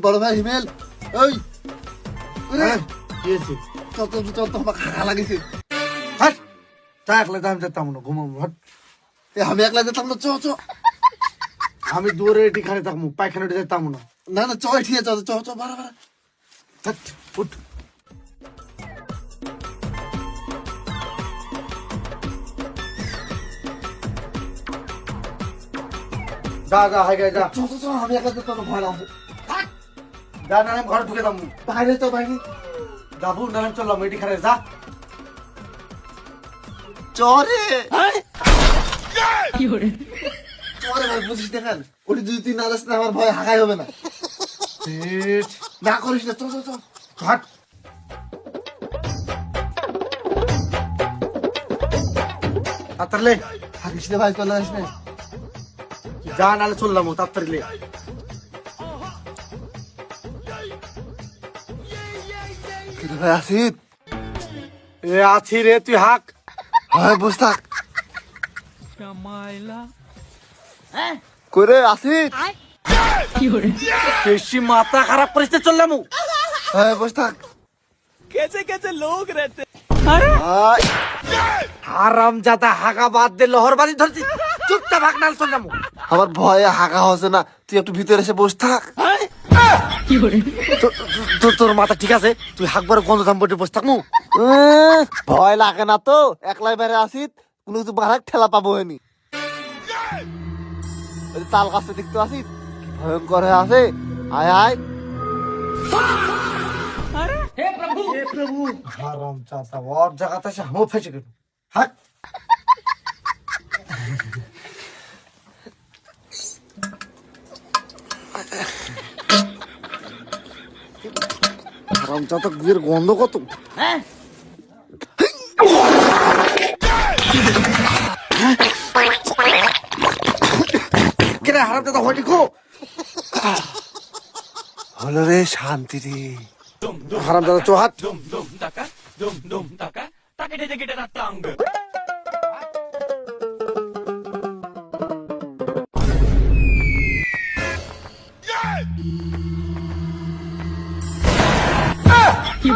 বড় ভাই হিমেল, ওই কি হয়েছে? চল আমার খারাপ লাগেছে। হাট, তা একলা আমি যেতাম না, ঘুমাবো। হাট। আমি একলা যেতাম না, চ আমি দূরে এটি খানে থাকবো, পায়খানা যেতাম না। না চ ঠিক আছে, চ বাড়া। হাট, উঠ। যা হাই গাই যা। চ আমি একলা যেতাম না, ভয় লাগছে। যা না আমি ঘরে ঢুকে যাবো। বাইরে চ বাইরে যাবো না আমি চললাম এটি খানে যা। চরে চরে ভাই, বুঝিস দেখেন ওটি যদি তুই না যাস না আমার ভয় হাঁকাই হবে না। পেট। না করিস না, চ হাট। তাড়াতাড়ি হাঁকিস রে ভাই, চলে আসিস না। যা নাহলে চললাম তাড়াতাড়ি লে। ভাই আসিত, এ আছি রে, তুই হাক। হ্যাঁ বস থাক। করে আসিত, বেশি মাথা খারাপ করিস না, চললাম। হ্যাঁ বস থাক। আয়, হারাম জাদা হাগা বাদ দে, লহর বাজি ধরছি। চুপচাপ হাক নাহলে চললাম। আমার ভয়ে হাঁকা হচ্ছে না, তুই একটু ভিতরে এসে বস থাক। তোর মাথা ঠিক আছে? তুই হাকবার গন্ধ দাম বটে বসে থাকমু। ভয় লাগে না তো, একলাই বাইরে আসিত কোনো কিছু বাড়াক ঠেলা পাবো হয়নি। তাল গাছে দেখতে আসিত কি ভয়ঙ্কর হয়ে আছে। আয় আয়, হারাম জাদা ওর জায়গাতে এসে হামও ফেসে গেল। হাক। হারাম জাদা গুয়ের গন্ধ কত। কেন হারাম জাদা হয়নি খো। হলো রে শান্তি রে। হারাম জাদা চো হাত। কি